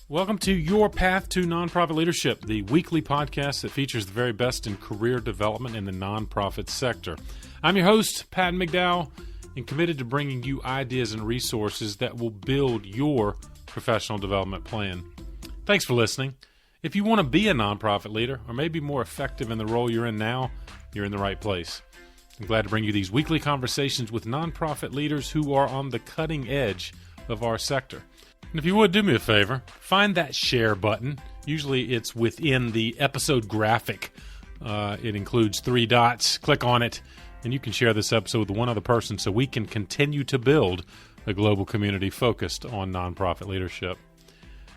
Welcome to Your Path to Nonprofit Leadership, the weekly podcast that features the very best in career development in the nonprofit sector. I'm your host, Patton McDowell, and committed to bringing you ideas and resources that will build your professional development plan. Thanks for listening. If you want to be a nonprofit leader or maybe more effective in the role you're in now, you're in the right place. I'm glad to bring you these weekly conversations with nonprofit leaders who are on the cutting edge of our sector. And if you would do me a favor, find that share button. Usually it's within the episode graphic. It includes 3 dots. Click on it, and you can share this episode with one other person so we can continue to build a global community focused on nonprofit leadership.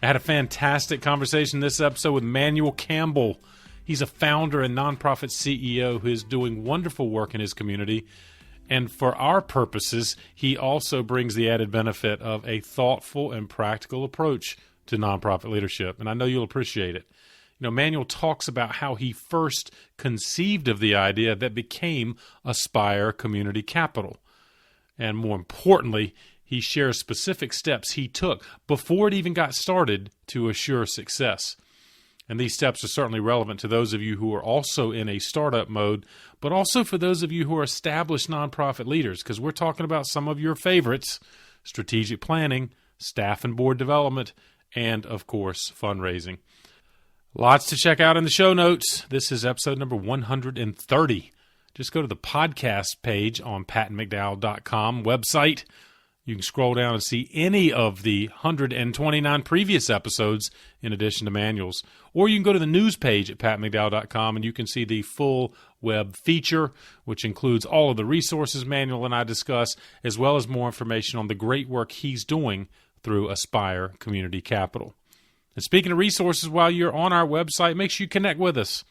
I had a fantastic conversation this episode with Manuel Campbell. He's a founder and nonprofit CEO who is doing wonderful work in his community. And for our purposes, he also brings the added benefit of a thoughtful and practical approach to nonprofit leadership. And I know you'll appreciate it. You know, Manuel talks about how he first conceived of the idea that became Aspire Community Capital. And more importantly, he shares specific steps he took before it even got started to assure success. And these steps are certainly relevant to those of you who are also in a startup mode, but also for those of you who are established nonprofit leaders, because we're talking about some of your favorites: strategic planning, staff and board development, and, of course, fundraising. Lots to check out in the show notes. This is episode number 130. Just go to the podcast page on pattonmcdowell.com website. You can scroll down and see any of the 129 previous episodes in addition to Manuel's. Or you can go to the news page at pattonmcdowell.com and you can see the full web feature, which includes all of the resources Manuel and I discuss, as well as more information on the great work he's doing through Aspire Community Capital. And speaking of resources, while you're on our website, make sure you connect with us.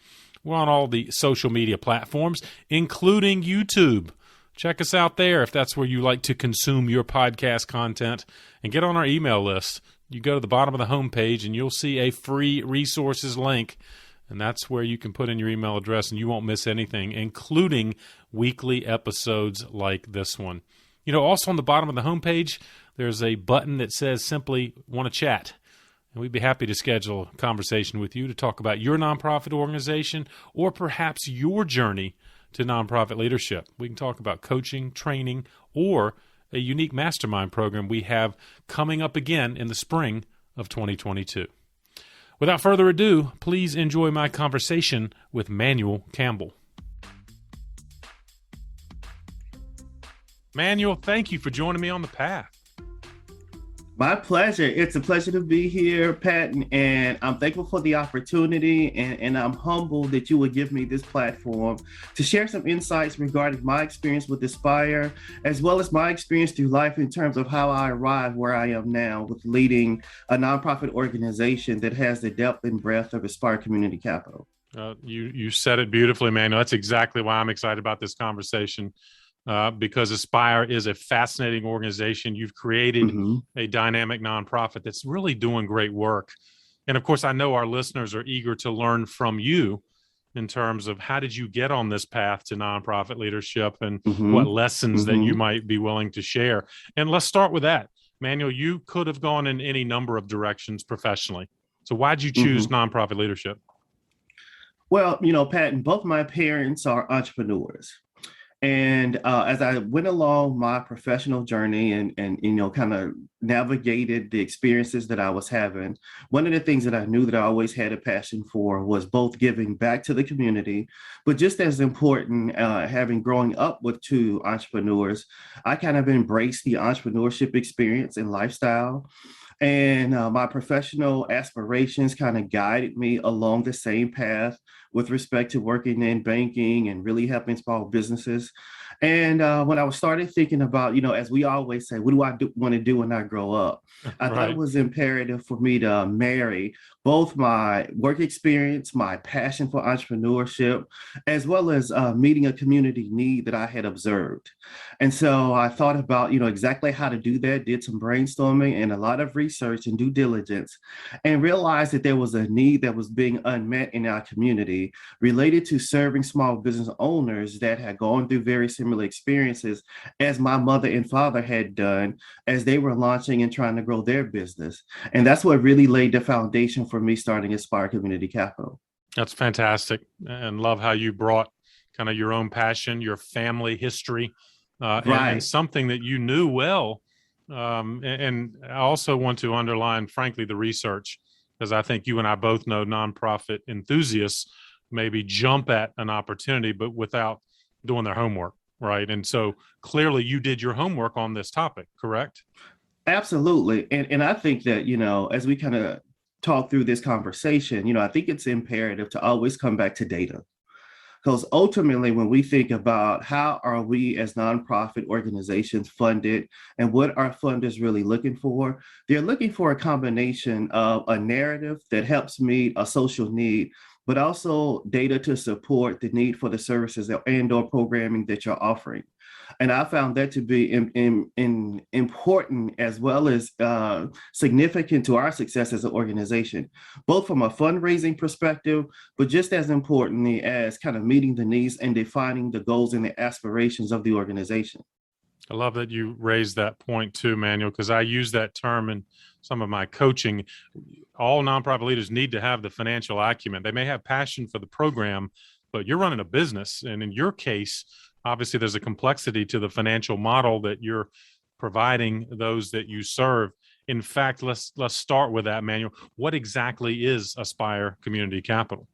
We're on all the social media platforms, including YouTube. Check us out there if that's where you like to consume your podcast content, and get on our email list. You go to the bottom of the homepage and you'll see a free resources link, and that's where you can put in your email address and you won't miss anything, including weekly episodes like this one. You know, also on the bottom of the homepage, there's a button that says simply "Want to chat?" And we'd be happy to schedule a conversation with you to talk about your nonprofit organization or perhaps your journey to nonprofit leadership. We can talk about coaching, training, or a unique mastermind program we have coming up again in the spring of 2022. Without further ado, please enjoy my conversation with Manuel Campbell. Manuel, thank you for joining me on the path. My pleasure. It's a pleasure to be here, Patton, and I'm thankful for the opportunity, and I'm humbled that you would give me this platform to share some insights regarding my experience with Aspire, as well as my experience through life in terms of how I arrived where I am now with leading a nonprofit organization that has the depth and breadth of Aspire Community Capital. You said it beautifully, Manuel. That's exactly why I'm excited about this conversation. Because Aspire is a fascinating organization. You've created a dynamic nonprofit that's really doing great work. And of course, I know our listeners are eager to learn from you in terms of how did you get on this path to nonprofit leadership and what lessons that you might be willing to share. And let's start with that. Manuel, you could have gone in any number of directions professionally. So why'd you choose nonprofit leadership? Well, you know, Patton, both my parents are entrepreneurs. And as I went along my professional journey and you know, kind of navigated the experiences that I was having, one of the things that I knew that I always had a passion for was both giving back to the community, but just as important, having growing up with 2 entrepreneurs, I kind of embraced the entrepreneurship experience and lifestyle. And my professional aspirations kind of guided me along the same path with respect to working in banking and really helping small businesses. And when I started thinking about, you know, as we always say, what do I want to do when I grow up? I thought it was imperative for me to marry both my work experience, my passion for entrepreneurship, as well as meeting a community need that I had observed. And so I thought about, you know, exactly how to do that, did some brainstorming and a lot of research and due diligence, and realized that there was a need that was being unmet in our community related to serving small business owners that had gone through very similar similar experiences as my mother and father had done as they were launching and trying to grow their business. And that's what really laid the foundation for me starting Aspire Community Capital. That's fantastic, and love how you brought kind of your own passion, your family history, and something that you knew well. And I also want to underline, frankly, the research, because I think you and I both know nonprofit enthusiasts maybe jump at an opportunity, but without doing their homework, right? And so clearly you did your homework on this topic, correct? Absolutely. And I think that, as we kind of talk through this conversation, I think it's imperative to always come back to data. Because ultimately, when we think about how are we as nonprofit organizations funded and what are funders really looking for, they're looking for a combination of a narrative that helps meet a social need, but also data to support the need for the services and or programming that you're offering. And I found that to be important as well as significant to our success as an organization, both from a fundraising perspective, but just as importantly as kind of meeting the needs and defining the goals and the aspirations of the organization. I love that you raised that point too, Manuel, because I use that term in some of my coaching. All nonprofit leaders need to have the financial acumen. They may have passion for the program, but you're running a business. And in your case, obviously there's a complexity to the financial model that you're providing those that you serve. In fact, let's start with that, Manuel. What exactly is Aspire Community Capital?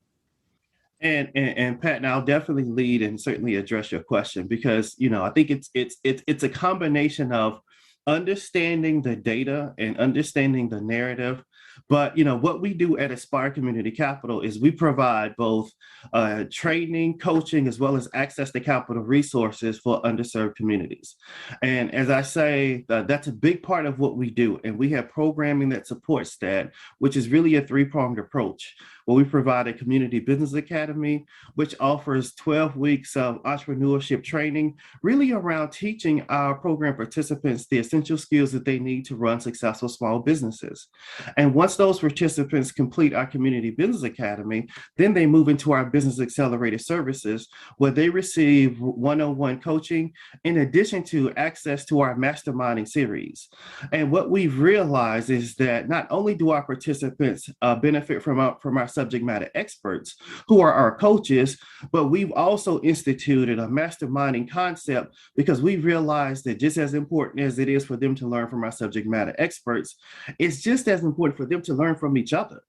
And Pat, and I'll definitely lead and certainly address your question because I think it's a combination of understanding the data and understanding the narrative. But what we do at Aspire Community Capital is we provide both training, coaching, as well as access to capital resources for underserved communities. And as I say, that's a big part of what we do. And we have programming that supports that, which is really a three-pronged approach. Where we provide a community business academy, which offers 12 weeks of entrepreneurship training, really around teaching our program participants the essential skills that they need to run successful small businesses. And once those participants complete our community business academy, then they move into our business accelerator services, where they receive one-on-one coaching in addition to access to our masterminding series. And what we've realized is that not only do our participants benefit from our subject matter experts who are our coaches, but we've also instituted a masterminding concept because we realized that just as important as it is for them to learn from our subject matter experts, it's just as important for them to learn from each other.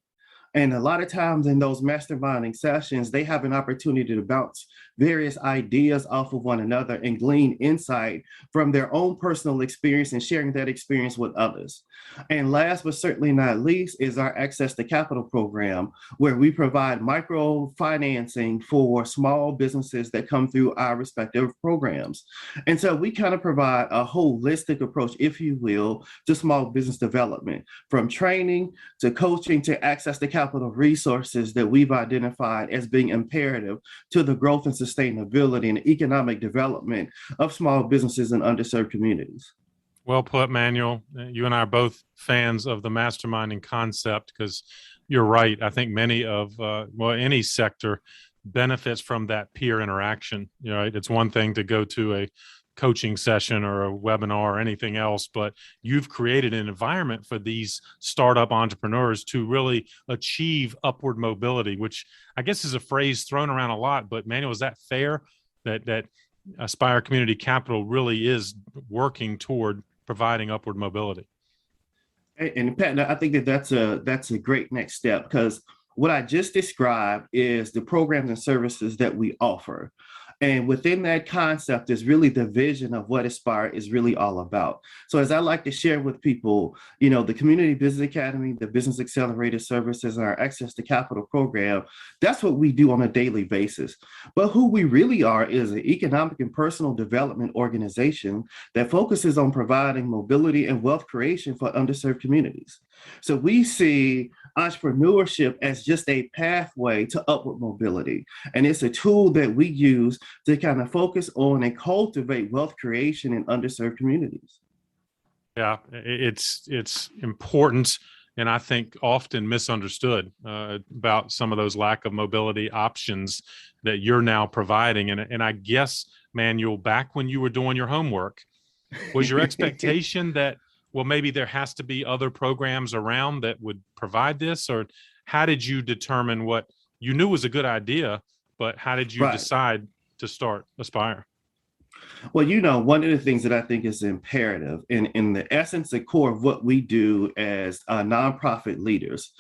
And a lot of times in those masterminding sessions, they have an opportunity to bounce various ideas off of one another and glean insight from their own personal experience and sharing that experience with others. And last but certainly not least is our Access to Capital program, where we provide microfinancing for small businesses that come through our respective programs. And so we kind of provide a holistic approach, if you will, to small business development, from training to coaching to access to capital resources that we've identified as being imperative to the growth and sustainability and economic development of small businesses in underserved communities. Well put, Manuel. You and I are both fans of the masterminding concept because you're right. I think many of, any sector benefits from that peer interaction. Right? It's one thing to go to a coaching session or a webinar or anything else, but you've created an environment for these startup entrepreneurs to really achieve upward mobility, which I guess is a phrase thrown around a lot. But Manuel, is that fair that Aspire Community Capital really is working toward providing upward mobility? And Pat, I think that's a great next step, because what I just described is the programs and services that we offer. And within that concept is really the vision of what Aspire is really all about. So as I like to share with people, the Community Business Academy, the Business Accelerator Services, and our Access to Capital program, that's what we do on a daily basis. But who we really are is an economic and personal development organization that focuses on providing mobility and wealth creation for underserved communities. So we see entrepreneurship as just a pathway to upward mobility. And it's a tool that we use to kind of focus on and cultivate wealth creation in underserved communities. Yeah, it's important, and I think often misunderstood about some of those lack of mobility options that you're now providing. And I guess manual back when you were doing your homework. Was your expectation that, well, maybe there has to be other programs around that would provide this? Or how did you determine what you knew was a good idea, but how did you Right. decide to start Aspire? Well, one of the things that I think is imperative in the essence, the core of what we do as nonprofit leaders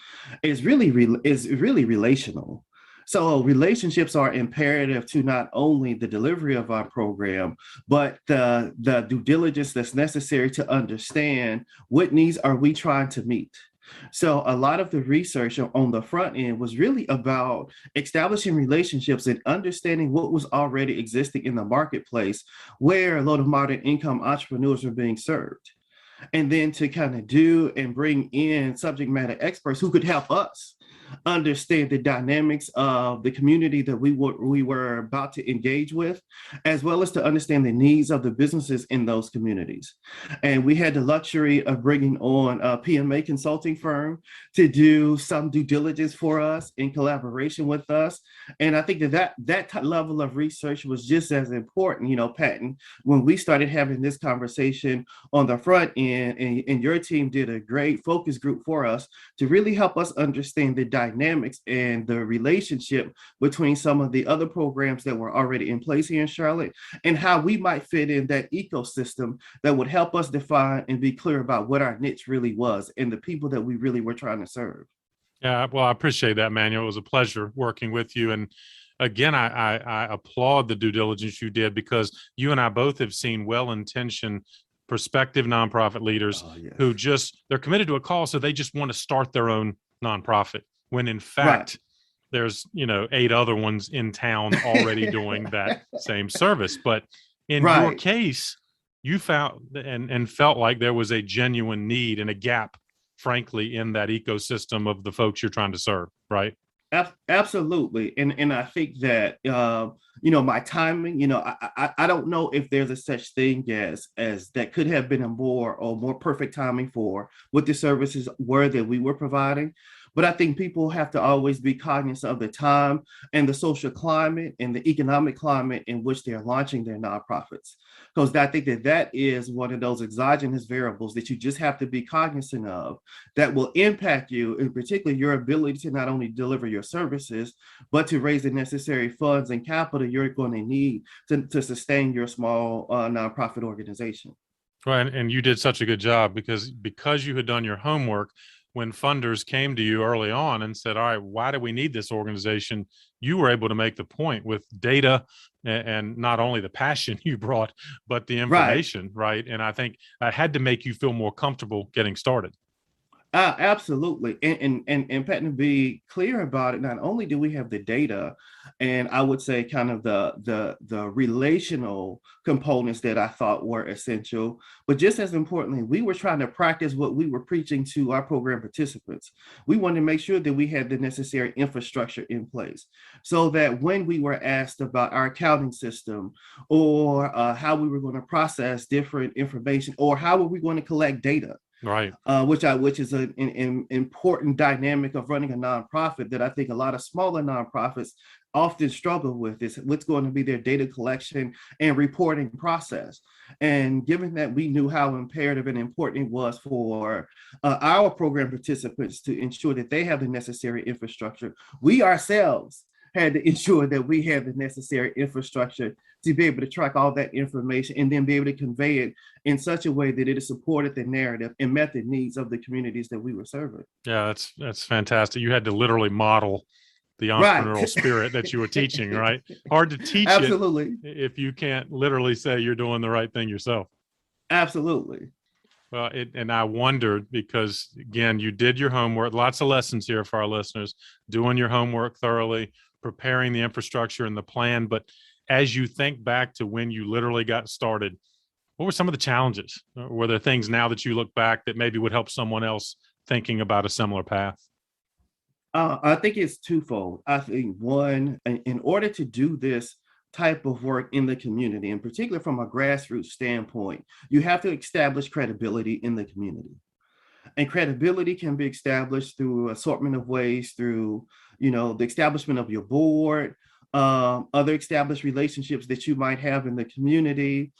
is really relational. So relationships are imperative to not only the delivery of our program, but the due diligence that's necessary to understand what needs are we trying to meet. So a lot of the research on the front end was really about establishing relationships and understanding what was already existing in the marketplace where low to moderate income entrepreneurs were being served. And then to kind of do and bring in subject matter experts who could help us understand the dynamics of the community that we were about to engage with, as well as to understand the needs of the businesses in those communities. And we had the luxury of bringing on a PMA consulting firm to do some due diligence for us in collaboration with us. And I think that level of research was just as important, Patton, when we started having this conversation on the front end, and your team did a great focus group for us to really help us understand the dynamics and the relationship between some of the other programs that were already in place here in Charlotte and how we might fit in that ecosystem that would help us define and be clear about what our niche really was and the people that we really were trying to serve. Yeah, well, I appreciate that, Manuel. It was a pleasure working with you. And again, I applaud the due diligence you did, because you and I both have seen well-intentioned prospective nonprofit leaders Oh, yes. who they're committed to a cause, so they just want to start their own nonprofit, when in Right. fact there's 8 other ones in town already doing that same service. But in your Right. case, you found and felt like there was a genuine need and a gap, frankly, in that ecosystem of the folks you're trying to serve, right? Absolutely, and I think that my timing. I don't know if there's a such thing as that could have been a more perfect timing for what the services were that we were providing. But I think people have to always be cognizant of the time and the social climate and the economic climate in which they're launching their nonprofits. Because I think that is one of those exogenous variables that you just have to be cognizant of that will impact you, in particular your ability to not only deliver your services, but to raise the necessary funds and capital you're going to need to sustain your small nonprofit organization. Well, and you did such a good job, because you had done your homework. When funders came to you early on and said, all right, why do we need this organization? You were able to make the point with data, and not only the passion you brought, but the Right. information, right? And I think I had to make you feel more comfortable getting started. Absolutely. And Pat, to be clear about it, not only do we have the data and I would say kind of the relational components that I thought were essential, but just as importantly, we were trying to practice what we were preaching to our program participants. We wanted to make sure that we had the necessary infrastructure in place so that when we were asked about our accounting system or how we were going to process different information or how were we going to collect data, Right. which is an important dynamic of running a nonprofit that I think a lot of smaller nonprofits often struggle with, is what's going to be their data collection and reporting process. And given that we knew how imperative and important it was for our program participants to ensure that they have the necessary infrastructure, we ourselves had to ensure that we had the necessary infrastructure to be able to track all that information and then be able to convey it in such a way that it supported the narrative and met the needs of the communities that we were serving. Yeah, that's fantastic. You had to literally model the Right. entrepreneurial spirit that you were teaching, right? Hard to teach it Absolutely. if you can't literally say you're doing the right thing yourself. Absolutely. Well, and I wondered, because again, you did your homework. Lots of lessons here for our listeners: doing your homework thoroughly, preparing the infrastructure and the plan. But as you think back to when you literally got started, what were some of the challenges? Were there things now that you look back that maybe would help someone else thinking about a similar path? I think it's twofold. I think one, in order to do this type of work in the community, in particular from a grassroots standpoint, you have to establish credibility in the community. And credibility can be established through assortment of ways, through the establishment of your board, other established relationships that you might have in the community.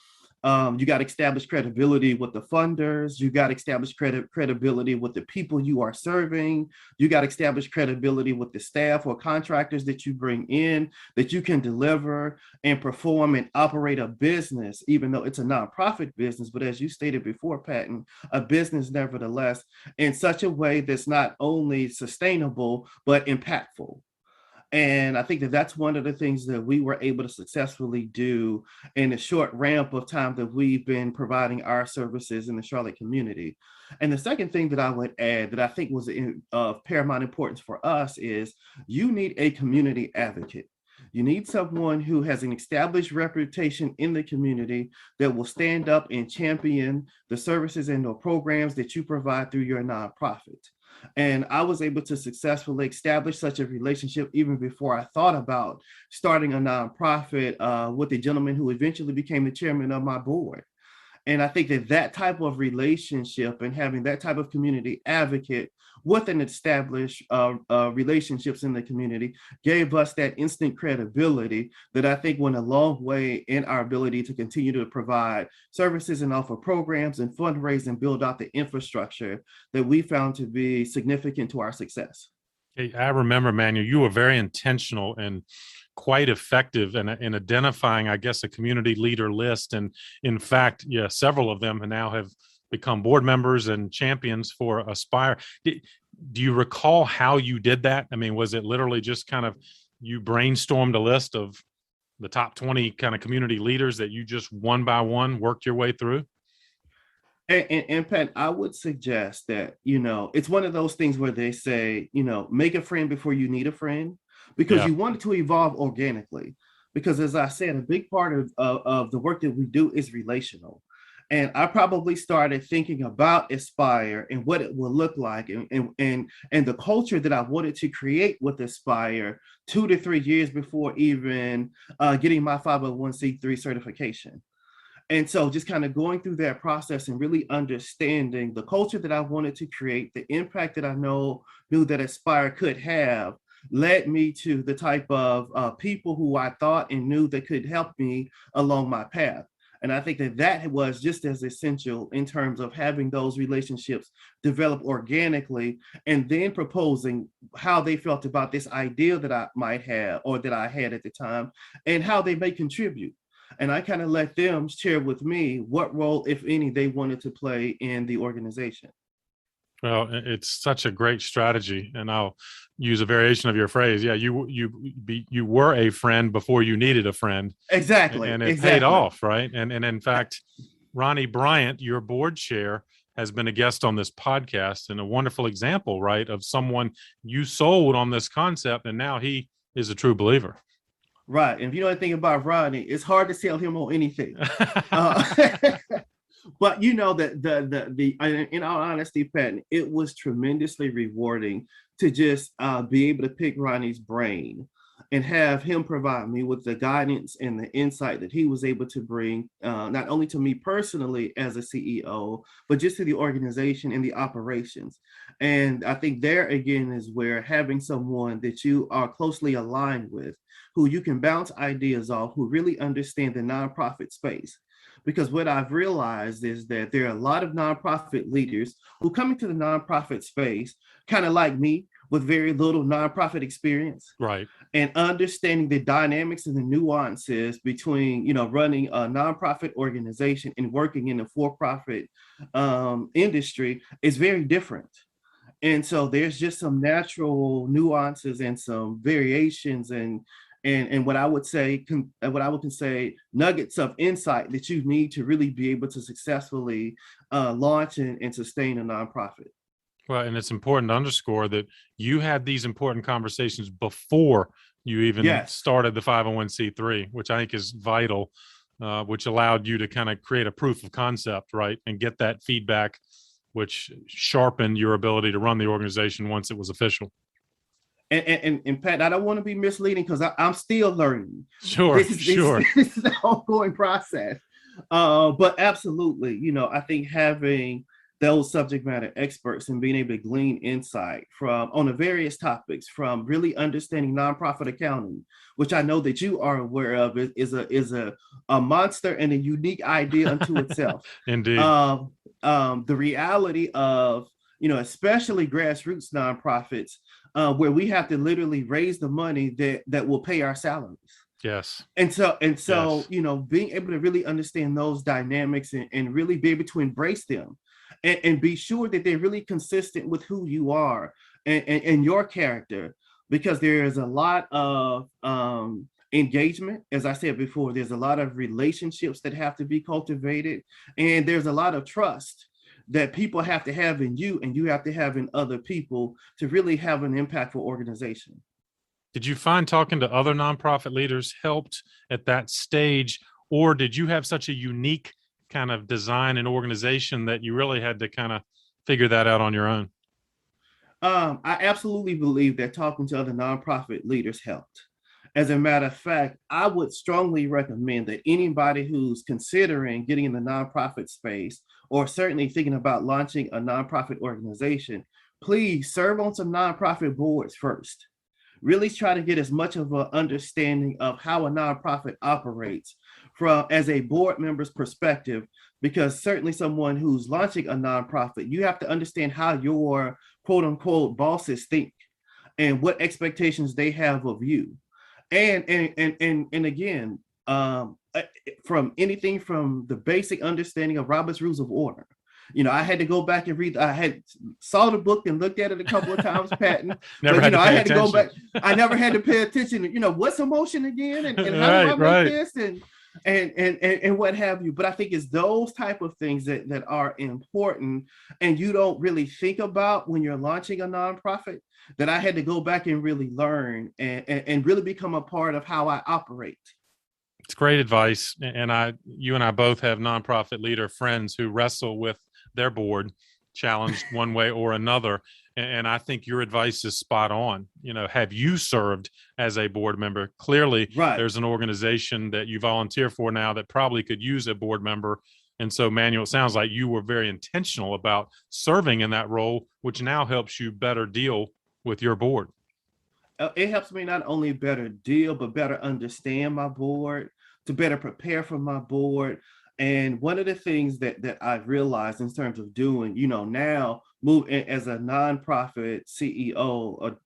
You got to establish credibility with the funders. You got to establish credibility with the people you are serving. You got to establish credibility with the staff or contractors that you bring in, that you can deliver and perform and operate a business, even though it's a nonprofit business. But as you stated before, Patton, a business nevertheless, in such a way that's not only sustainable, but impactful. And I think that that's one of the things that we were able to successfully do in the short ramp of time that we've been providing our services in the Charlotte community. And the second thing that I would add that I think was of paramount importance for us is you need a community advocate. You need someone who has an established reputation in the community that will stand up and champion the services and the programs that you provide through your nonprofit. And I was able to successfully establish such a relationship even before I thought about starting a nonprofit with a gentleman who eventually became the chairman of my board. And I think that that type of relationship and having that type of community advocate with an established relationships in the community gave us that instant credibility that I think went a long way in our ability to continue to provide services and offer programs and fundraise and build out the infrastructure that we found to be significant to our success. Hey, I remember, Manuel, you were very intentional and quite effective in identifying, I guess, a community leader list. And in fact, yeah, several of them now have become board members and champions for Aspire. Do you recall how you did that? I mean, was it literally just kind of you brainstormed a list of the top 20 kind of community leaders that you just one by one worked your way through? And Pat, I would suggest that, it's one of those things where they say, make a friend before you need a friend, because you want it to evolve organically. Because as I said, a big part of the work that we do is relational. And I probably started thinking about Aspire and what it will look like and the culture that I wanted to create with Aspire 2 to 3 years before even getting my 501c3 certification. And so just kind of going through that process and really understanding the culture that I wanted to create, the impact that I knew that Aspire could have, led me to the type of people who I thought and knew that could help me along my path. And I think that was just as essential in terms of having those relationships develop organically and then proposing how they felt about this idea that I might have or that I had at the time and how they may contribute. And I kind of let them share with me what role, if any, they wanted to play in the organization. Well, it's such a great strategy, and I'll use a variation of your phrase. Yeah, you were a friend before you needed a friend. Exactly, and it paid off, right? And in fact, Ronnie Bryant, your board chair, has been a guest on this podcast and a wonderful example, right, of someone you sold on this concept, and now he is a true believer. Right, and if you know anything about Ronnie, it's hard to sell him on anything. But that in all honesty, Patton, it was tremendously rewarding to just be able to pick Ronnie's brain and have him provide me with the guidance and the insight that he was able to bring, not only to me personally as a CEO, but just to the organization and the operations. And I think there again is where having someone that you are closely aligned with, who you can bounce ideas off, who really understand the nonprofit space. Because what I've realized is that there are a lot of nonprofit leaders who come into the nonprofit space, kind of like me, with very little nonprofit experience. Right. And understanding the dynamics and the nuances between, running a nonprofit organization and working in the for-profit industry is very different. And so there's just some natural nuances and some variations and what I would say, nuggets of insight that you need to really be able to successfully launch and sustain a nonprofit. Well, and it's important to underscore that you had these important conversations before you even started the 501c3, which I think is vital, which allowed you to kind of create a proof of concept, right, and get that feedback, which sharpened your ability to run the organization once it was official. And Pat, I don't want to be misleading because I'm still learning. Sure. This is an ongoing process. But absolutely, I think having those subject matter experts and being able to glean insight from on the various topics, from really understanding nonprofit accounting, which I know that you are aware of, is a monster and a unique idea unto itself. Indeed. The reality of, especially grassroots nonprofits, where we have to literally raise the money that will pay our salaries. Yes. And so, Yes. being able to really understand those dynamics and really be able to embrace them and be sure that they're really consistent with who you are and your character, because there is a lot of engagement. As I said before, there's a lot of relationships that have to be cultivated, and there's a lot of trust that people have to have in you and you have to have in other people to really have an impactful organization. Did you find talking to other nonprofit leaders helped at that stage, or did you have such a unique kind of design and organization that you really had to kind of figure that out on your own? I absolutely believe that talking to other nonprofit leaders helped. As a matter of fact, I would strongly recommend that anybody who's considering getting in the nonprofit space, or certainly thinking about launching a nonprofit organization, please serve on some nonprofit boards first. Really try to get as much of an understanding of how a nonprofit operates from as a board member's perspective, because certainly someone who's launching a nonprofit, you have to understand how your quote unquote bosses think and what expectations they have of you. And again, from anything from the basic understanding of Robert's Rules of Order. I had to go back and read. I had saw the book and looked at it a couple of times, Patton. Never but had to I pay had to go attention. back. I never had to pay attention. What's emotion again, and how do I make Right. this, and what have you. But I think it's those type of things that are important, and you don't really think about when you're launching a nonprofit, that I had to go back and really learn and really become a part of how I operate. It's great advice. And you and I both have nonprofit leader friends who wrestle with their board, challenged one way or another. And I think your advice is spot on. Have you served as a board member? Clearly, Right. there's an organization that you volunteer for now that probably could use a board member. And so, Manuel, it sounds like you were very intentional about serving in that role, which now helps you better deal with your board. It helps me not only better deal, but better understand my board, to better prepare for my board. And one of the things that I've realized in terms of doing, now move as a nonprofit CEO,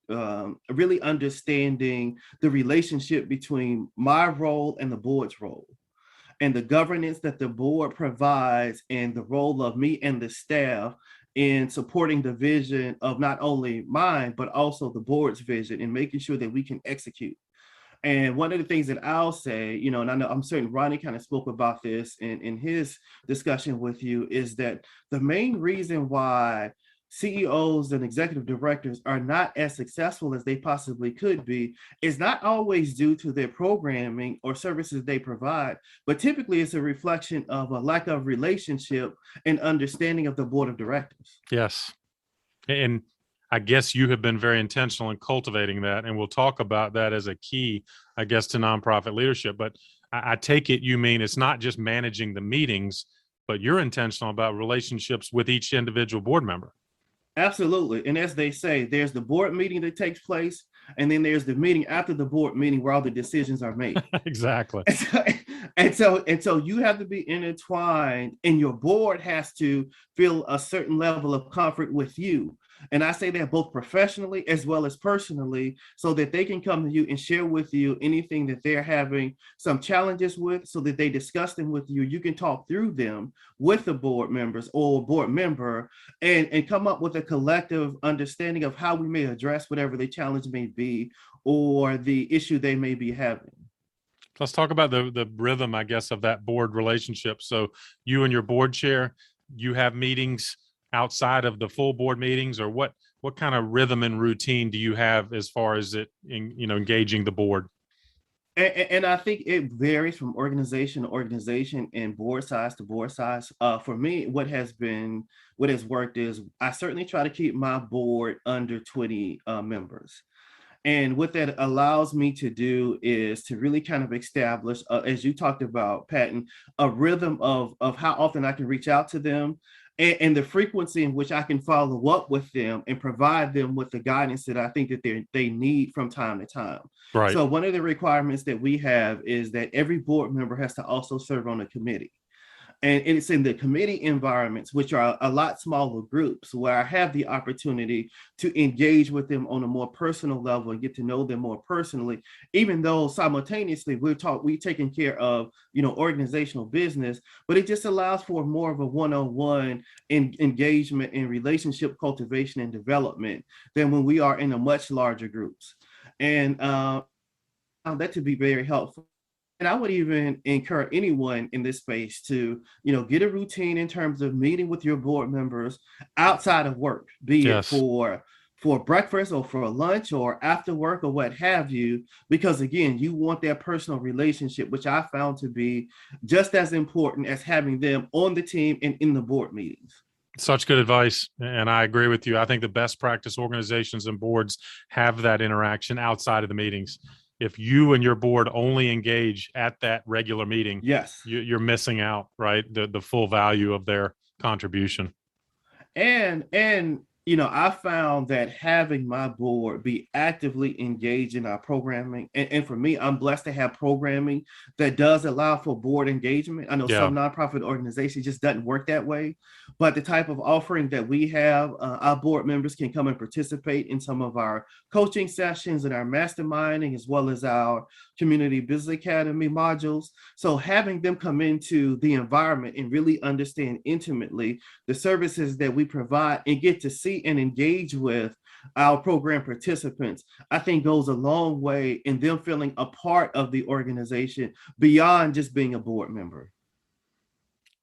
really understanding the relationship between my role and the board's role, and the governance that the board provides, and the role of me and the staff in supporting the vision of not only mine, but also the board's vision, and making sure that we can execute. And one of the things that I'll say, and I know I'm certain Ronnie kind of spoke about this in his discussion with you, is that the main reason why CEOs and executive directors are not as successful as they possibly could be is not always due to their programming or services they provide, but typically it's a reflection of a lack of relationship and understanding of the board of directors. Yes. And I guess you have been very intentional in cultivating that. And we'll talk about that as a key, I guess, to nonprofit leadership. But I take it you mean it's not just managing the meetings, but you're intentional about relationships with each individual board member. Absolutely. And as they say, there's the board meeting that takes place, and then there's the meeting after the board meeting where all the decisions are made. Exactly. And so you have to be intertwined, and your board has to feel a certain level of comfort with you. And I say that both professionally as well as personally, so that they can come to you and share with you anything that they're having some challenges with, so that they discuss them with you. You can talk through them with the board members or board member, and come up with a collective understanding of how we may address whatever the challenge may be or the issue they may be having. Let's talk about the rhythm, I guess, of that board relationship. So you and your board chair, you have meetings outside of the full board meetings, or what kind of rhythm and routine do you have as far as engaging the board? And I think it varies from organization to organization and board size to board size. For me, what has worked is I certainly try to keep my board under 20 members. And what that allows me to do is to really kind of establish, as you talked about, Patton, a rhythm of how often I can reach out to them, and the frequency in which I can follow up with them and provide them with the guidance that I think that they need from time to time. Right. So one of the requirements that we have is that every board member has to also serve on a committee. And it's in the committee environments, which are a lot smaller groups, where I have the opportunity to engage with them on a more personal level and get to know them more personally, even though simultaneously we're taking care of, organizational business, but it just allows for more of a one-on-one engagement and relationship cultivation and development than when we are in a much larger groups. And found that to be very helpful. And I would even encourage anyone in this space to, get a routine in terms of meeting with your board members outside of work, be it Yes. for breakfast or for lunch or after work or what have you, because again, you want that personal relationship, which I found to be just as important as having them on the team and in the board meetings. Such good advice. And I agree with you. I think the best practice organizations and boards have that interaction outside of the meetings. If you and your board only engage at that regular meeting, Yes. you're missing out, right? The full value of their contribution. And I found that having my board be actively engaged in our programming, and for me, I'm blessed to have programming that does allow for board engagement. I know Yeah. some nonprofit organizations just doesn't work that way, but the type of offering that we have, our board members can come and participate in some of our coaching sessions and our masterminding, as well as our community business academy modules. So having them come into the environment and really understand intimately the services that we provide and get to see and engage with our program participants, I think goes a long way in them feeling a part of the organization beyond just being a board member.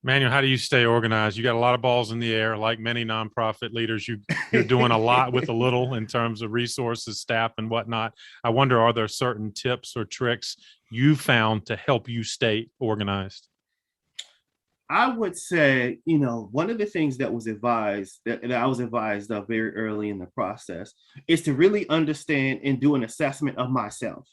Manuel, how do you stay organized? You got a lot of balls in the air, like many nonprofit leaders. You're doing a lot with a little in terms of resources, staff, and whatnot. I wonder, are there certain tips or tricks you found to help you stay organized? I would say, one of the things that was advised that I was advised of very early in the process is to really understand and do an assessment of myself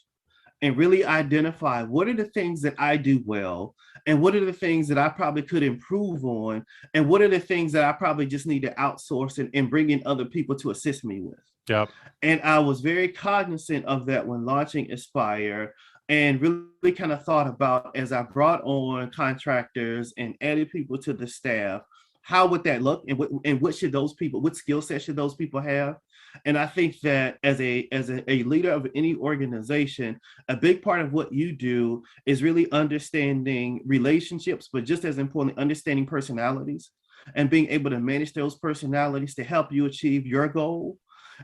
and really identify what are the things that I do well and what are the things that I probably could improve on and what are the things that I probably just need to outsource and bring in other people to assist me with. Yep. And I was very cognizant of that when launching Aspire and really kind of thought about as I brought on contractors and added people to the staff, how would that look and what should those people, what skill set should those people have? And I think that as a leader of any organization, a big part of what you do is really understanding relationships, but just as importantly, understanding personalities and being able to manage those personalities to help you achieve your goal.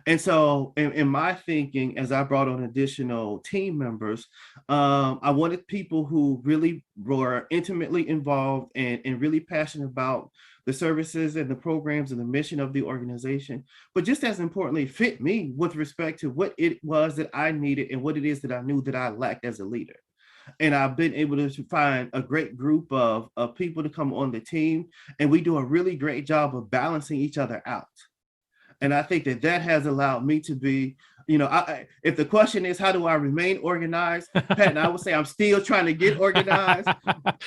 And so in my thinking, as I brought on additional team members, I wanted people who really were intimately involved and really passionate about the services and the programs and the mission of the organization, but just as importantly, fit me with respect to what it was that I needed and what it is that I knew that I lacked as a leader. And I've been able to find a great group of people to come on the team, and we do a really great job of balancing each other out. And I think that has allowed me to be, if the question is, how do I remain organized, Pat, and I would say I'm still trying to get organized,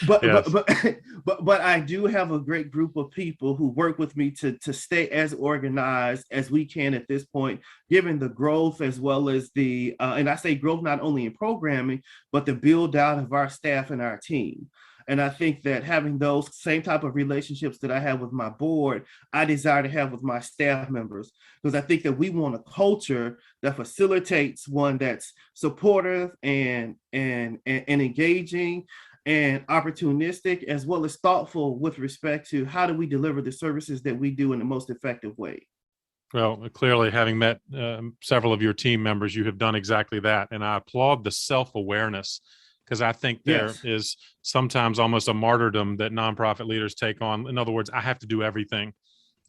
but, Yes. but I do have a great group of people who work with me to stay as organized as we can at this point, given the growth as well as and I say growth not only in programming, but the build out of our staff and our team. And I think that having those same type of relationships that I have with my board, I desire to have with my staff members, because I think that we want a culture that facilitates one that's supportive and engaging and opportunistic, as well as thoughtful with respect to how do we deliver the services that we do in the most effective way. Well, clearly, having met several of your team members, you have done exactly that. And I applaud the self-awareness, because I think there is sometimes almost a martyrdom that nonprofit leaders take on. In other words, I have to do everything.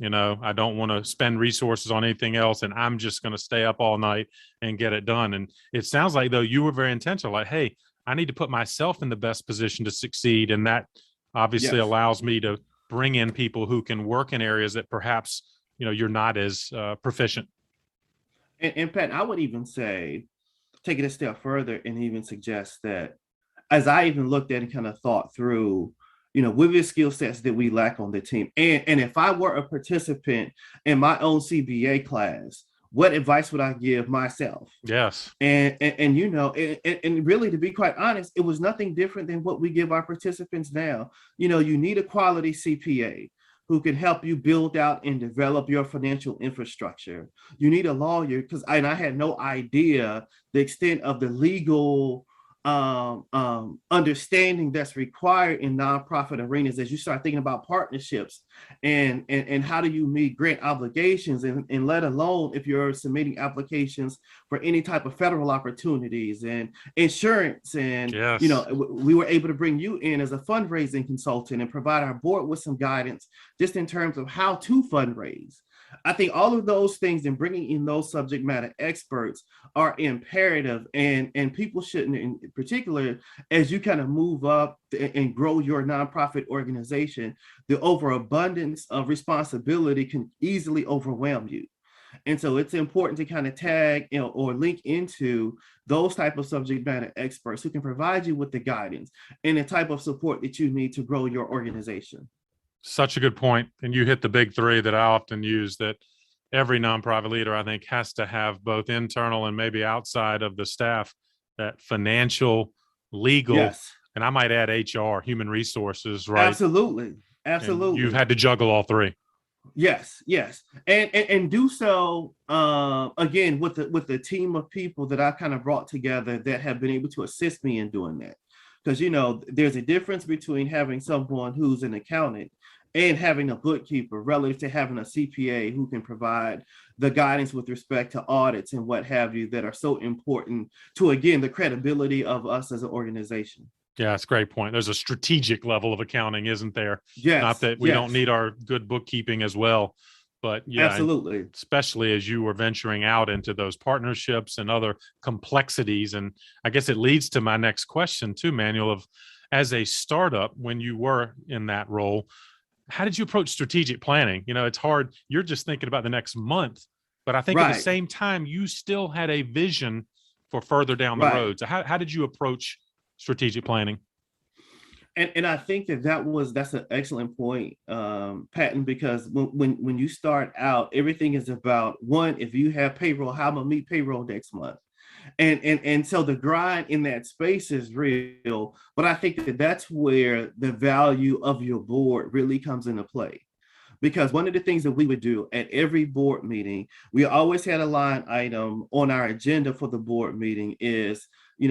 I don't want to spend resources on anything else, and I'm just going to stay up all night and get it done. And it sounds like, though, you were very intentional, like, hey, I need to put myself in the best position to succeed. And that obviously allows me to bring in people who can work in areas that perhaps, you're not as proficient. And Pat, I would even say, take it a step further and even suggest that as I even looked at and kind of thought through, with the skill sets that we lack on the team. And if I were a participant in my own CBA class, what advice would I give myself? Yes. And really, to be quite honest, it was nothing different than what we give our participants now. You need a quality CPA who can help you build out and develop your financial infrastructure. You need a lawyer, because I had no idea the extent of the legal understanding that's required in nonprofit arenas as you start thinking about partnerships and how do you meet grant obligations, and let alone if you're submitting applications for any type of federal opportunities and insurance. And yes. We were able to bring you in as a fundraising consultant and provide our board with some guidance just in terms of how to fundraise. I think all of those things and bringing in those subject matter experts are imperative, and people shouldn't, in particular, as you kind of move up and grow your nonprofit organization, the overabundance of responsibility can easily overwhelm you. And so it's important to kind of tag, or link into those type of subject matter experts who can provide you with the guidance and the type of support that you need to grow your organization. Such a good point. And you hit the big three that I often use, that every nonprofit leader, I think, has to have both internal and maybe outside of the staff, that financial, legal, yes. And I might add HR, human resources, right? Absolutely. And you've had to juggle all three. Yes. And do so, again, with the team of people that I kind of brought together that have been able to assist me in doing that. Because, there's a difference between having someone who's an accountant and having a bookkeeper relative to having a CPA who can provide the guidance with respect to audits and what have you that are so important to, again, the credibility of us as an organization. Yeah, it's a great point. There's a strategic level of accounting, isn't there? Yes. Not that we don't need our good bookkeeping as well, but yeah, absolutely. Especially as you were venturing out into those partnerships and other complexities. And I guess it leads to my next question too, Manuel, of as a startup, when you were in that role, how did you approach strategic planning? It's hard. You're just thinking about the next month, but I think at the same time, you still had a vision for further down the road. So how did you approach strategic planning? And I think that's an excellent point, Patton, because when you start out, everything is about, one, if you have payroll, how I'm gonna meet payroll next month. And so the grind in that space is real, but I think that's where the value of your board really comes into play. Because one of the things that we would do at every board meeting, we always had a line item on our agenda for the board meeting is,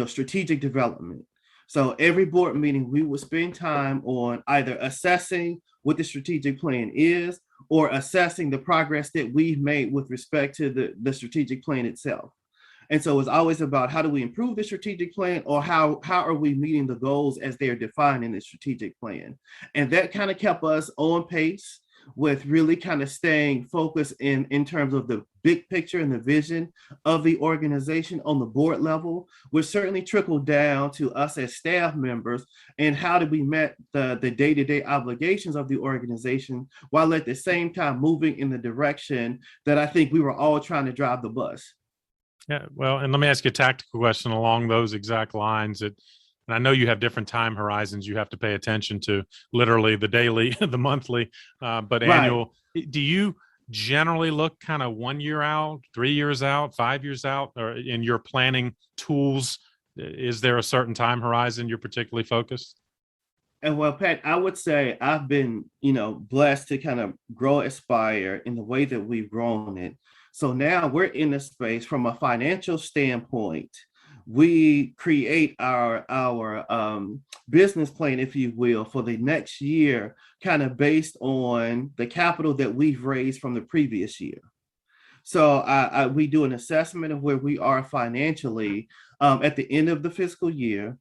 strategic development. So every board meeting, we would spend time on either assessing what the strategic plan is or assessing the progress that we've made with respect to the strategic plan itself. And so it's always about how do we improve the strategic plan, or how are we meeting the goals as they are defined in the strategic plan. And that kind of kept us on pace with really kind of staying focused in terms of the big picture and the vision of the organization on the board level, which certainly trickled down to us as staff members and how do we met the day-to-day obligations of the organization, while at the same time moving in the direction that I think we were all trying to drive the bus. Yeah, well, and let me ask you a tactical question along those exact lines. And I know you have different time horizons you have to pay attention to, literally the daily, the monthly, but annual. Do you generally look kind of 1 year out, 3 years out, 5 years out, or in your planning tools? Is there a certain time horizon you're particularly focused? And well, Pat, I would say I've been, blessed to kind of grow Aspire in the way that we've grown it. So now we're in a space from a financial standpoint. We create our business plan, if you will, for the next year, kind of based on the capital that we've raised from the previous year. So we do an assessment of where we are financially at the end of the fiscal year.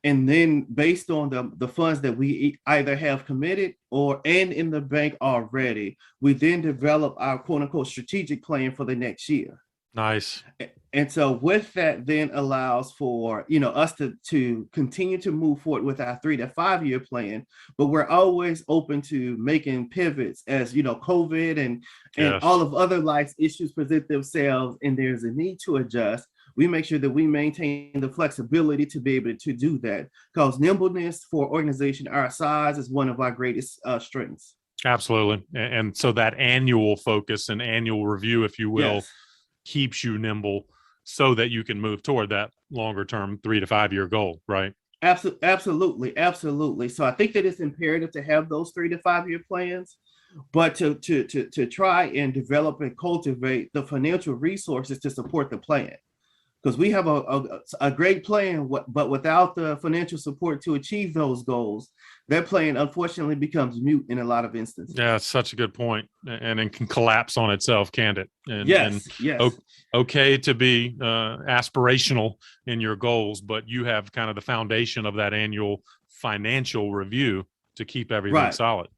And then based on the funds that we either have committed and in the bank already, we then develop our quote unquote strategic plan for the next year. Nice. And so with that then allows for, us to continue to move forward with our 3 to 5 year plan, but we're always open to making pivots as, COVID and Yes. all of other life's issues present themselves and there's a need to adjust. we make sure that we maintain the flexibility to be able to do that, because nimbleness for an organization our size is one of our greatest strengths. Absolutely. And so that annual focus and annual review, if you will, Yes. keeps you nimble so that you can move toward that longer term 3 to 5 year goal, right? Absolutely. So I think that it's imperative to have those 3 to 5 year plans, but to try and develop and cultivate the financial resources to support the plan. Because we have a great plan, but without the financial support to achieve those goals, that plan unfortunately becomes mute in a lot of instances. Yeah, it's such a good point. And it can collapse on itself, can't it? Yes. Okay to be aspirational in your goals, but you have kind of the foundation of that annual financial review to keep everything solid.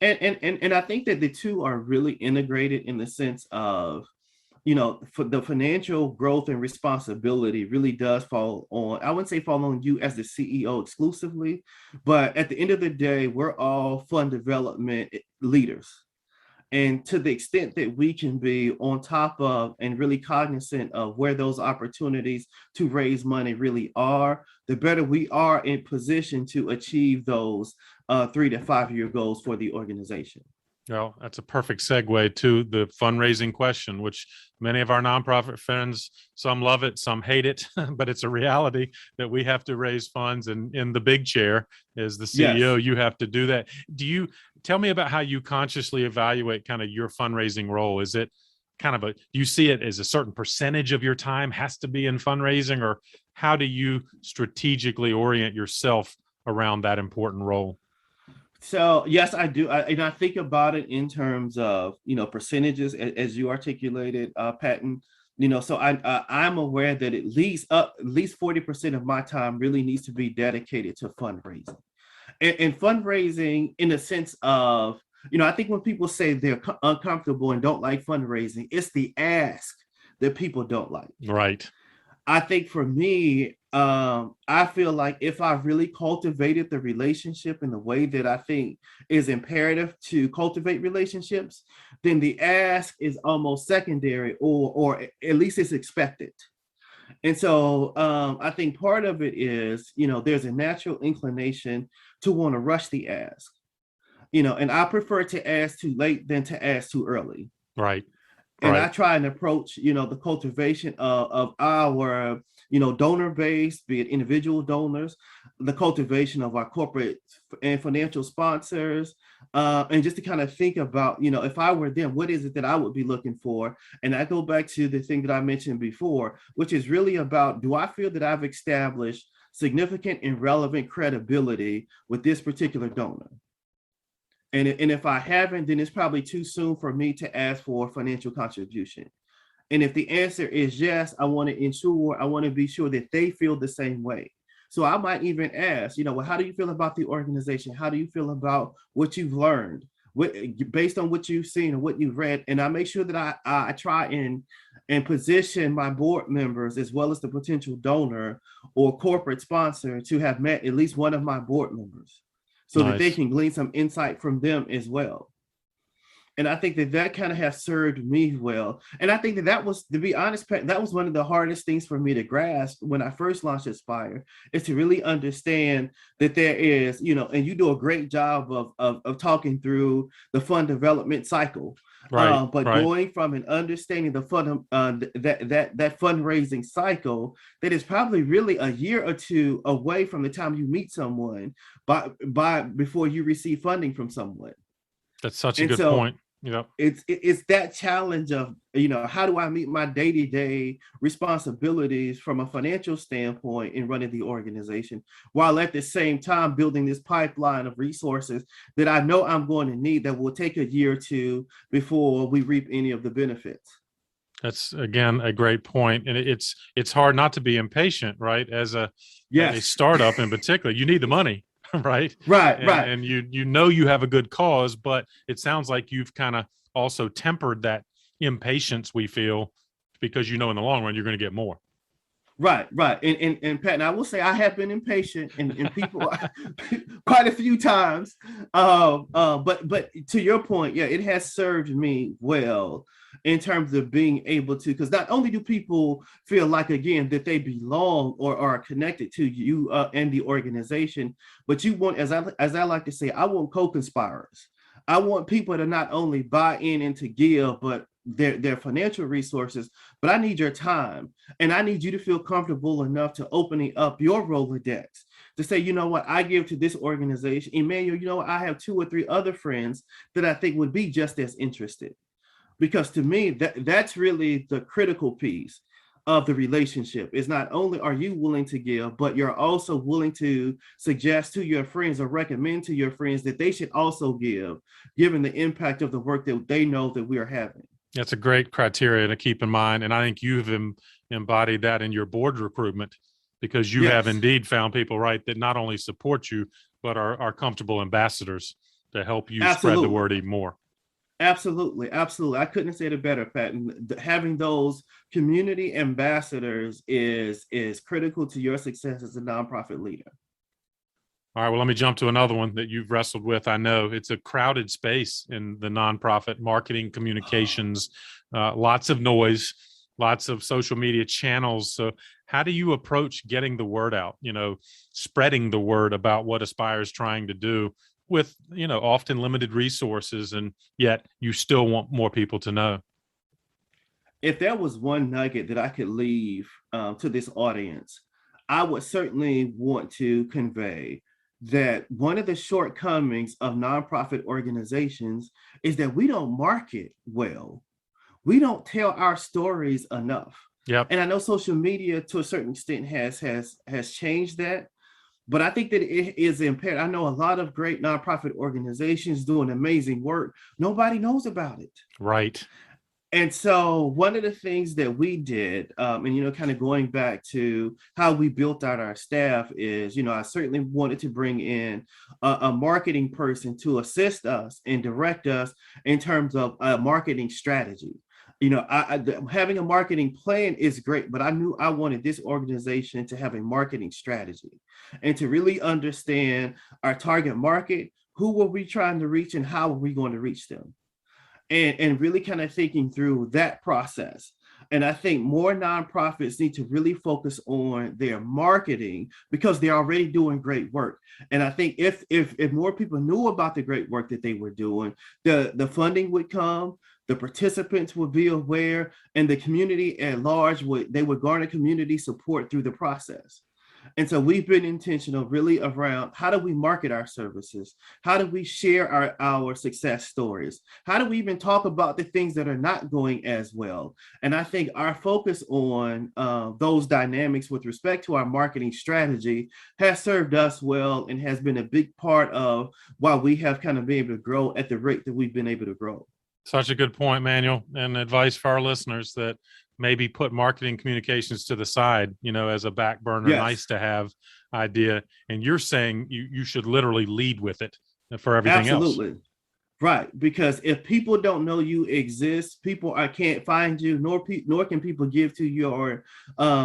And I think that the two are really integrated in the sense of, for the financial growth and responsibility really does fall on, I wouldn't say fall on you as the CEO exclusively, but at the end of the day, we're all fund development leaders. And to the extent that we can be on top of and really cognizant of where those opportunities to raise money really are, the better we are in position to achieve those 3 to 5 year goals for the organization. Well, that's a perfect segue to the fundraising question, which many of our nonprofit friends, some love it, some hate it, but it's a reality that we have to raise funds. And in the big chair as the CEO, you have to do that. Do you tell me about how you consciously evaluate kind of your fundraising role? Is it kind of do you see it as a certain percentage of your time has to be in fundraising, or how do you strategically orient yourself around that important role? So yes, I do. I think about it in terms of, percentages as you articulated, Patton. So I'm aware that at least 40% of my time really needs to be dedicated to fundraising, and fundraising in the sense of, I think when people say they're uncomfortable and don't like fundraising, it's the ask that people don't like. Right. I think for me, I feel like if I really cultivated the relationship in the way that I think is imperative to cultivate relationships, then the ask is almost secondary, or at least it's expected. And so I think part of it is, there's a natural inclination to want to rush the ask, and I prefer to ask too late than to ask too early. Right. And I try and approach, the cultivation of our, donor base, be it individual donors, the cultivation of our corporate and financial sponsors, and just to kind of think about, if I were them, what is it that I would be looking for? And I go back to the thing that I mentioned before, which is really about, do I feel that I've established significant and relevant credibility with this particular donor? And if I haven't, then it's probably too soon for me to ask for financial contribution. And if the answer is yes, I want to be sure that they feel the same way. So I might even ask, well, how do you feel about the organization? How do you feel about what you've learned? Based on what you've seen and what you've read? And I make sure that I try and position my board members, as well as the potential donor or corporate sponsor, to have met at least one of my board members, so that they can glean some insight from them as well. And I think that kind of has served me well. And I think that was, to be honest, that was one of the hardest things for me to grasp when I first launched Aspire, is to really understand that there is, and you do a great job of talking through the fund development cycle. But going from an understanding the fund that fundraising cycle, that is probably really a year or two away from the time you meet someone before you receive funding from someone. That's such a good point. It's that challenge of, how do I meet my day-to-day responsibilities from a financial standpoint in running the organization, while at the same time building this pipeline of resources that I know I'm going to need, that will take a year or two before we reap any of the benefits. That's, again, a great point. And it's hard not to be impatient, right? As a startup in particular, you need the money. Right. And you have a good cause, but it sounds like you've kind of also tempered that impatience we feel, because in the long run you're going to get more. Right, right. And Pat, and I will say I have been impatient and people quite a few times. But to your point, yeah, it has served me well in terms of being able to, because not only do people feel like again that they belong or are connected to you and the organization, but you want, as I like to say, I want co-conspirers. I want people to not only buy in and to give, but their financial resources, but I need your time. And I need you to feel comfortable enough to opening up your Rolodex to say, you know what, I give to this organization. Emmanuel, you know what, I have 2 or 3 other friends that I think would be just as interested. Because to me, that's really the critical piece of the relationship is not only are you willing to give, but you're also willing to suggest to your friends or recommend to your friends that they should also give, given the impact of the work that they know that we are having. That's a great criteria to keep in mind. And I think you've embodied that in your board recruitment because you have Yes. indeed found people, right, that not only support you, but are comfortable ambassadors to help you spread the Absolutely. word even more. Absolutely, absolutely. I couldn't have said it better, Pat. And having those community ambassadors is critical to your success as a nonprofit leader. All right, well, let me jump to another one that you've wrestled with. I know it's a crowded space in the nonprofit marketing communications, lots of noise, lots of social media channels. So how do you approach getting the word out, spreading the word about what Aspire is trying to do with, often limited resources, and yet you still want more people to know? If there was one nugget that I could leave to this audience, I would certainly want to convey that one of the shortcomings of nonprofit organizations is that we don't market well. We don't tell our stories enough. Yep. And I know social media to a certain extent has changed that, but I think that it is impaired. I know a lot of great nonprofit organizations doing amazing work. Nobody knows about it. Right. And so one of the things that we did, and kind of going back to how we built out our staff is, I certainly wanted to bring in a marketing person to assist us and direct us in terms of a marketing strategy. Having a marketing plan is great, but I knew I wanted this organization to have a marketing strategy and to really understand our target market, who were we trying to reach and how are we going to reach them? And really kind of thinking through that process. And I think more nonprofits need to really focus on their marketing because they're already doing great work. And I think if more people knew about the great work that they were doing, the funding would come, the participants would be aware, and the community at large would garner community support through the process. And so we've been intentional really around how do we market our services? How do we share our success stories? How do we even talk about the things that are not going as well? And I think our focus on those dynamics with respect to our marketing strategy has served us well and has been a big part of why we have kind of been able to grow at the rate that we've been able to grow. Such a good point, Manuel, and advice for our listeners that maybe put marketing communications to the side, as a back burner, Yes. nice to have idea. And you're saying you should literally lead with it for everything Absolutely. else. Right, because if people don't know you exist, people can't find you, nor can people give to your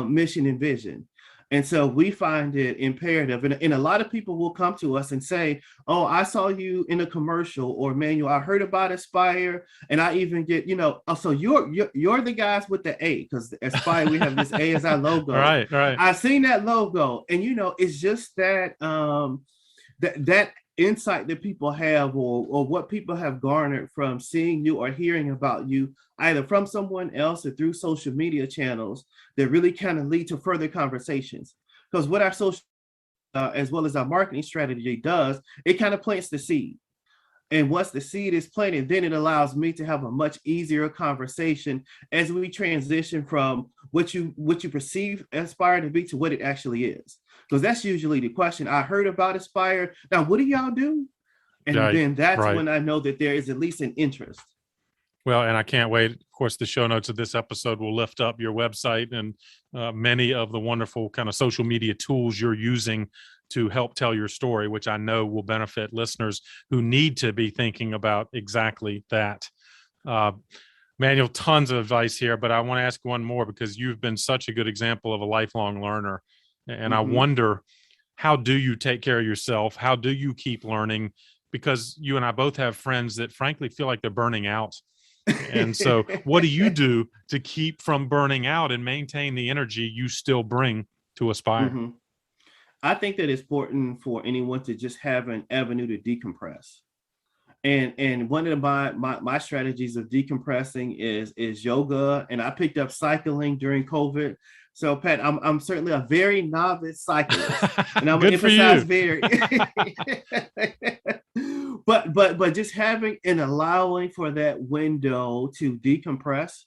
mission and vision. And so we find it imperative, and a lot of people will come to us and say, "Oh, I saw you in a commercial," or "Manuel, I heard about Aspire," and I even get, "Oh, so you're the guys with the A," because Aspire, we have this A as our logo. Right. I've seen that logo, and it's just that that insight that people have or what people have garnered from seeing you or hearing about you either from someone else or through social media channels that really kind of lead to further conversations. Because what our social as well as our marketing strategy does, it kind of plants the seed. And once the seed is planted, then it allows me to have a much easier conversation as we transition from what you perceive Aspire to be to what it actually is. Because that's usually the question. I heard about Aspire. Now, what do y'all do? And then that's when I know that there is at least an interest. Well, and I can't wait. Of course, the show notes of this episode will lift up your website and many of the wonderful kind of social media tools you're using to help tell your story, which I know will benefit listeners who need to be thinking about exactly that. Manuel, tons of advice here, but I want to ask one more because you've been such a good example of a lifelong learner. And I wonder, how do you take care of yourself? How do you keep learning? Because you and I both have friends that frankly feel like they're burning out. And so what do you do to keep from burning out and maintain the energy you still bring to Aspire? I think that it's important for anyone to just have an avenue to decompress. And one of my strategies of decompressing is yoga, and I picked up cycling during COVID. So Pat, I'm certainly a very novice cyclist, and I'm gonna emphasize very. but just having and allowing for that window to decompress.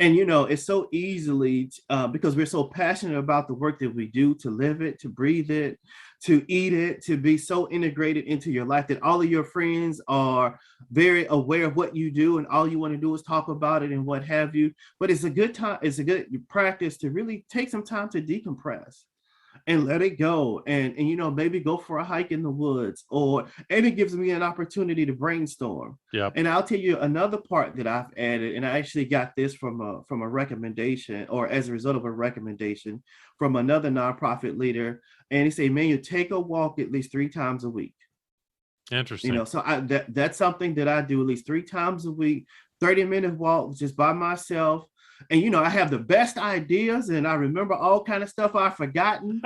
And it's so easily because we're so passionate about the work that we do, to live it, to breathe it, to eat it, to be so integrated into your life that all of your friends are very aware of what you do, and all you want to do is talk about it and what have you. But it's a good time, it's a good practice to really take some time to decompress and let it go, and maybe go for a hike in the woods, and it gives me an opportunity to brainstorm. Yeah. And I'll tell you another part that I've added, and I actually got this from a recommendation, or as a result of a recommendation from another nonprofit leader. And he said, man, you take a walk at least 3 times a week. Interesting. So that's something that I do at least 3 times a week, 30-minute walk just by myself. And, I have the best ideas, and I remember all kind of stuff I've forgotten,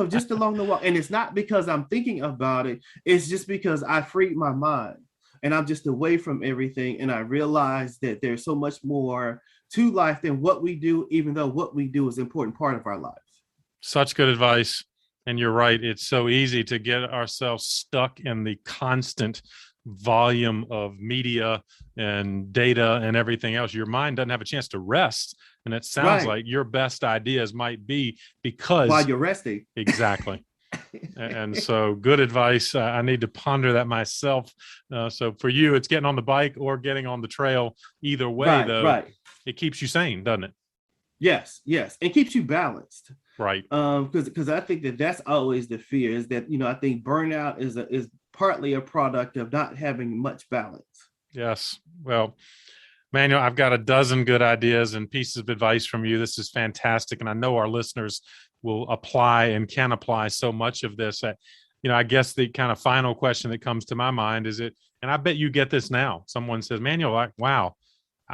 just along the walk. And it's not because I'm thinking about it. It's just because I freed my mind and I'm just away from everything. And I realized that there's so much more to life than what we do, even though what we do is an important part of our lives. Such good advice. And you're right. It's so easy to get ourselves stuck in the constant volume of media and data and everything else. Your mind doesn't have a chance to rest. And it sounds like your best ideas might be because while you're resting. Exactly. And so good advice. I need to ponder that myself. So for you, it's getting on the bike or getting on the trail. Either way, it keeps you sane, doesn't it? Yes. It keeps you balanced. Right. Because I think that's always the fear, is that, I think burnout is partly a product of not having much balance. Yes. Well, Manuel, I've got a dozen good ideas and pieces of advice from you. This is fantastic. And I know our listeners will apply and can apply so much of this. I guess the kind of final question that comes to my mind is and I bet you get this now. Someone says, Manuel, wow,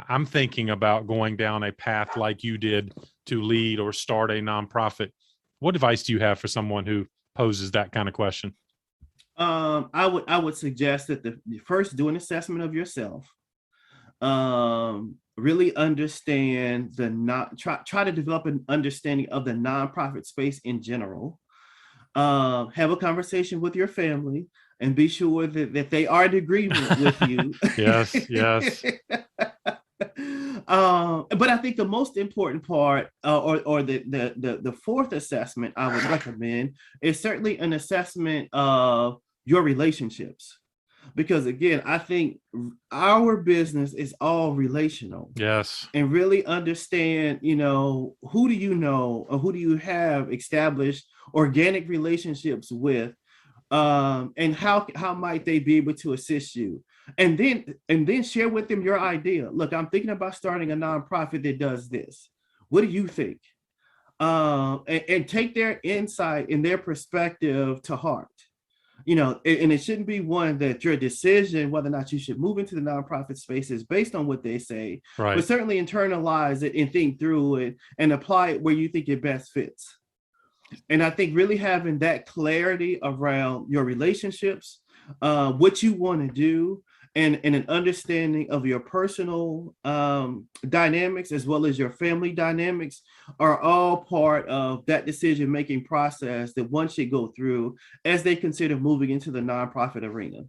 I'm thinking about going down a path like you did to lead or start a nonprofit. What advice do you have for someone who poses that kind of question? I would suggest that the first, do an assessment of yourself. Really understand try to develop an understanding of the nonprofit space in general. Have a conversation with your family and be sure that they are in agreement with you. Yes. But I think the most important part, or the fourth assessment I would recommend, is certainly an assessment of your relationships. Because again, I think our business is all relational. Yes. And really understand, who do you know, or who do you have established organic relationships with, and how might they be able to assist you? And then share with them your idea. Look, I'm thinking about starting a nonprofit that does this. What do you think? And take their insight and their perspective to heart. And it shouldn't be one that your decision whether or not you should move into the nonprofit space is based on what they say, right. But certainly internalize it and think through it and apply it where you think it best fits. And I think really having that clarity around your relationships, what you want to do, and an understanding of your personal dynamics as well as your family dynamics are all part of that decision-making process that one should go through as they consider moving into the nonprofit arena.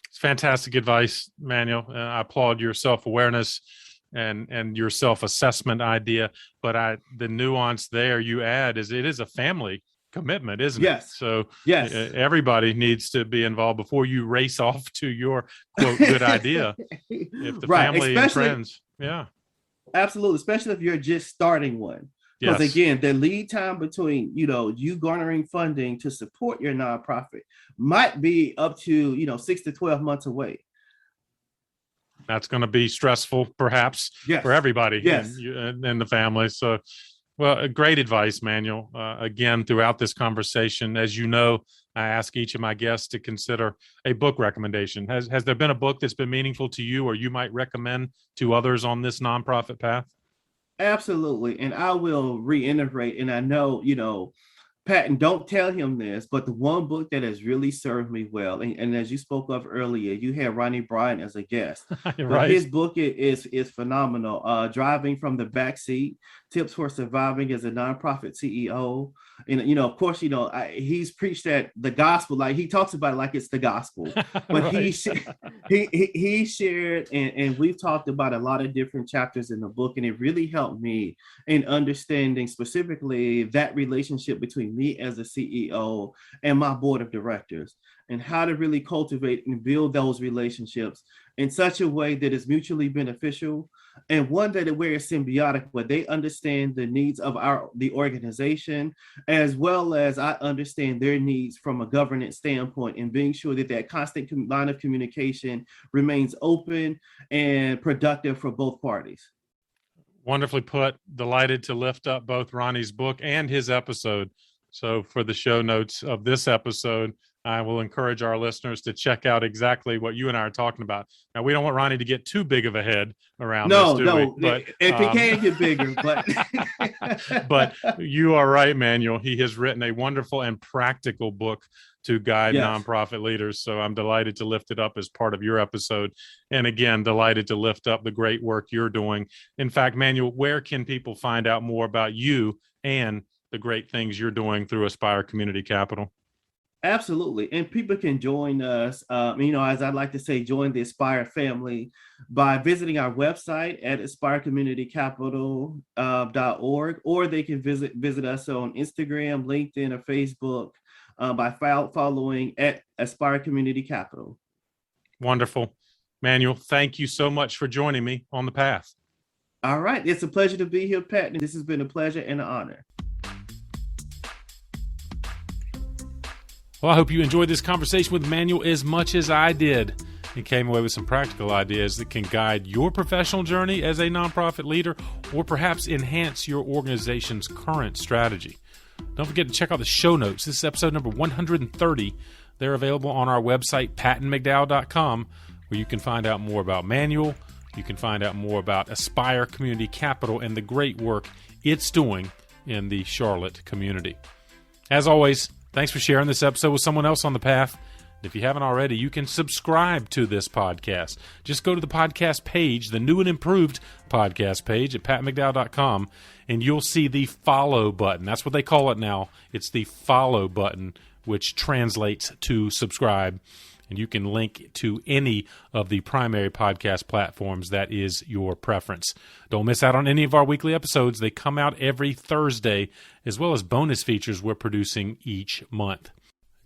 It's fantastic advice, Manuel. I applaud your self-awareness and your self-assessment idea. But the nuance there you add is it is a family commitment, isn't it? So yes, everybody needs to be involved before you race off to your quote good idea. If the family and friends, absolutely, especially if you're just starting one. Because again, the lead time between you garnering funding to support your nonprofit might be up to 6 to 12 months away. That's going to be stressful, perhaps, Yes. for everybody Yes. in the family. So, well, great advice, Manuel. Again, throughout this conversation, as you know, I ask each of my guests to consider a book recommendation. Has there been a book that's been meaningful to you or you might recommend to others on this nonprofit path? Absolutely. And I will reiterate, and I know, Patton, don't tell him this, but the one book that has really served me well, and as you spoke of earlier, you had Ronnie Bryant as a guest, but Right. his book is phenomenal. Driving from the Backseat: Tips for Surviving as a Nonprofit CEO. And of course, he's preached that the gospel, like he talks about it like it's the gospel, but Right. he shared, and we've talked about a lot of different chapters in the book, and it really helped me in understanding specifically that relationship between me as a CEO and my board of directors, and how to really cultivate and build those relationships in such a way that is mutually beneficial, and one that where it's symbiotic, where they understand the needs of the organization, as well as I understand their needs from a governance standpoint, and being sure that that constant line of communication remains open and productive for both parties. Wonderfully put. Delighted to lift up both Ronnie's book and his episode. So for the show notes of this episode, I will encourage our listeners to check out exactly what you and I are talking about. Now, we don't want Ronnie to get too big of a head around this, do we? But if he can get bigger, but but you are right, Manuel. He has written a wonderful and practical book to guide nonprofit leaders. So I'm delighted to lift it up as part of your episode. And again, delighted to lift up the great work you're doing. In fact, Manuel, where can people find out more about you and the great things you're doing through Aspire Community Capital? Absolutely. And people can join us, as I'd like to say, join the Aspire family by visiting our website at aspirecommunitycapital.org, or they can visit us on Instagram, LinkedIn, or Facebook by following at Aspire Community Capital. Wonderful. Manuel, thank you so much for joining me on the path. All right. It's a pleasure to be here, Pat. This has been a pleasure and an honor. Well, I hope you enjoyed this conversation with Manuel as much as I did and came away with some practical ideas that can guide your professional journey as a nonprofit leader or perhaps enhance your organization's current strategy. Don't forget to check out the show notes. This is episode number 130. They're available on our website, pattonmcdowell.com, where you can find out more about Manuel. You can find out more about Aspire Community Capital and the great work it's doing in the Charlotte community. As always, thanks for sharing this episode with someone else on the path. If you haven't already, you can subscribe to this podcast. Just go to the podcast page, the new and improved podcast page at pattonmcdowell.com, and you'll see the follow button. That's what they call it now. It's the follow button, which translates to subscribe. And you can link to any of the primary podcast platforms that is your preference. Don't miss out on any of our weekly episodes. They come out every Thursday, as well as bonus features we're producing each month.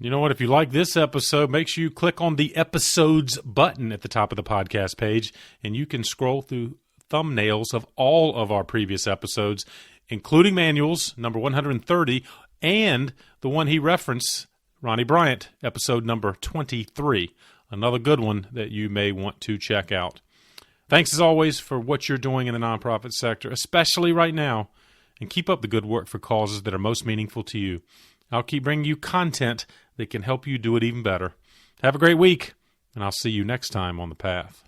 You know what? If you like this episode, make sure you click on the episodes button at the top of the podcast page, and you can scroll through thumbnails of all of our previous episodes, including Manuel's, number 130, and the one he referenced, Ronnie Bryant, episode number 23. Another good one that you may want to check out. Thanks as always for what you're doing in the nonprofit sector, especially right now, and keep up the good work for causes that are most meaningful to you. I'll keep bringing you content that can help you do it even better. Have a great week, and I'll see you next time on the path.